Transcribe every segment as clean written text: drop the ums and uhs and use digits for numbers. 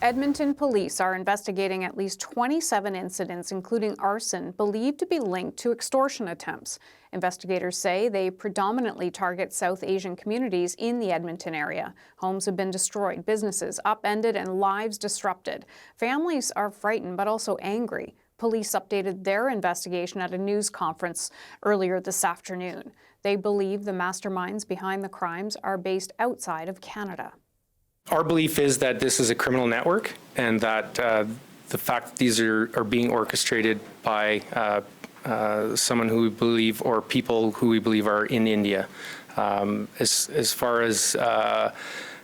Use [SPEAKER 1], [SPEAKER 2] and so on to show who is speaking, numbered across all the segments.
[SPEAKER 1] Edmonton police are investigating at least 27 incidents, including arson, believed to be linked to extortion attempts. Investigators say they predominantly target South Asian communities in the Edmonton area. Homes have been destroyed, businesses upended, and lives disrupted. Families are frightened but also angry. Police updated their investigation at a news conference earlier this afternoon. They believe the masterminds behind the crimes are based outside of Canada.
[SPEAKER 2] Our belief is that this is a criminal network, and that the fact that these are being orchestrated by someone who we believe, or people who we believe, are in India. As far as the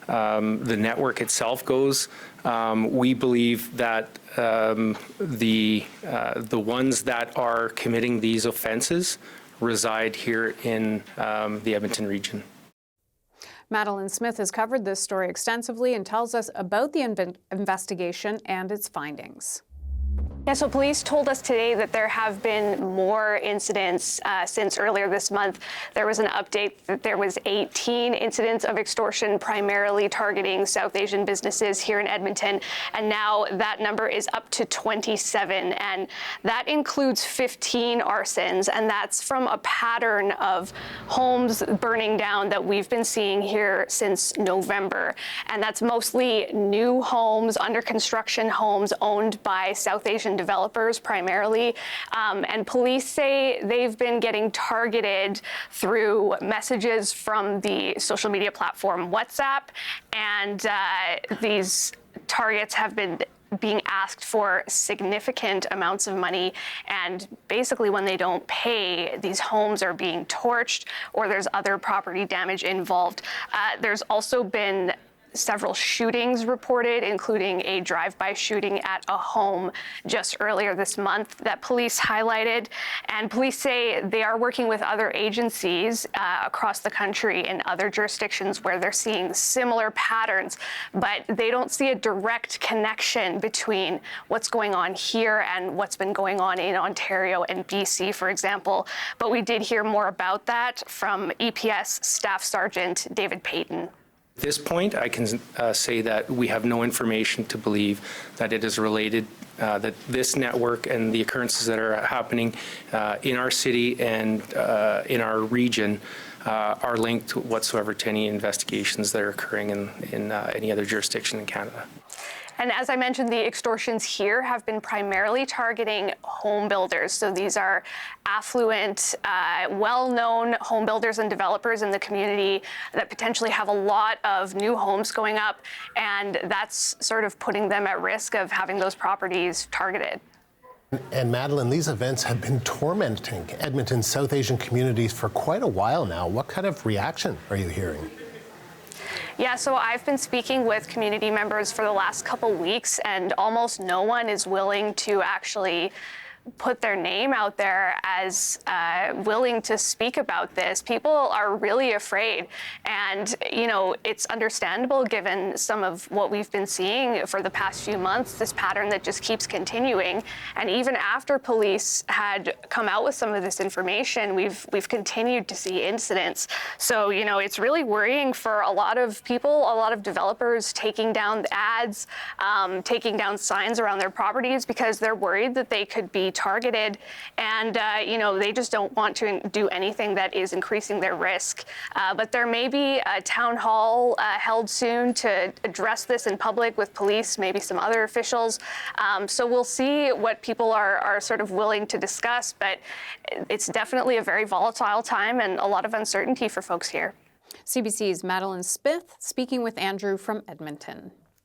[SPEAKER 2] network itself goes, we believe that the ones that are committing these offences reside here in the Edmonton region.
[SPEAKER 1] Madeline Smith has covered this story extensively and tells us about the investigation and its findings.
[SPEAKER 3] Yeah, so police told us today that there have been more incidents since earlier this month. There was an update that there was 18 incidents of extortion, primarily targeting South Asian businesses here in Edmonton, and now that number is up to 27, and that includes 15 arsons, and that's from a pattern of homes burning down that we've been seeing here since November, and that's mostly new homes, under construction homes owned by South Asian developers primarily, and police say they've been getting targeted through messages from the social media platform WhatsApp, and these targets have been being asked for significant amounts of money, and basically when they don't pay, these homes are being torched or there's other property damage involved. There's also been several shootings reported, including a drive-by shooting at a home just earlier this month that police highlighted. And police say they are working with other agencies across the country in other jurisdictions where they're seeing similar patterns, but they don't see a direct connection between what's going on here and what's been going on in Ontario and BC, for example. But we did hear more about that from EPS Staff Sergeant David Payton.
[SPEAKER 2] At this point, I can say that we have no information to believe that it is related, that this network and the occurrences that are happening in our city and in our region are linked whatsoever to any investigations that are occurring in any other jurisdiction in Canada.
[SPEAKER 3] And as I mentioned, the extortions here have been primarily targeting home builders. So these are affluent, well-known home builders and developers in the community that potentially have a lot of new homes going up. And that's sort of putting them at risk of having those properties targeted.
[SPEAKER 4] And Madeline, these events have been tormenting Edmonton's South Asian communities for quite a while now. What kind of reaction are you hearing?
[SPEAKER 3] Yeah, so I've been speaking with community members for the last couple weeks, and almost no one is willing to actually put their name out there as willing to speak about this. People are really afraid, and you know, it's understandable given some of what we've been seeing for the past few months, this pattern that just keeps continuing. And even after police had come out with some of this information, we've continued to see incidents. So you know, it's really worrying for a lot of people, a lot of developers taking down ads, taking down signs around their properties because they're worried that they could be targeted, and you know, they just don't want to do anything that is increasing their risk. But there may be a town hall held soon to address this in public with police, maybe some other officials. So we'll see what people are sort of willing to discuss, but it's definitely a very volatile time and a lot of uncertainty for folks here.
[SPEAKER 1] CBC's Madeline Smith speaking with Andrew from Edmonton.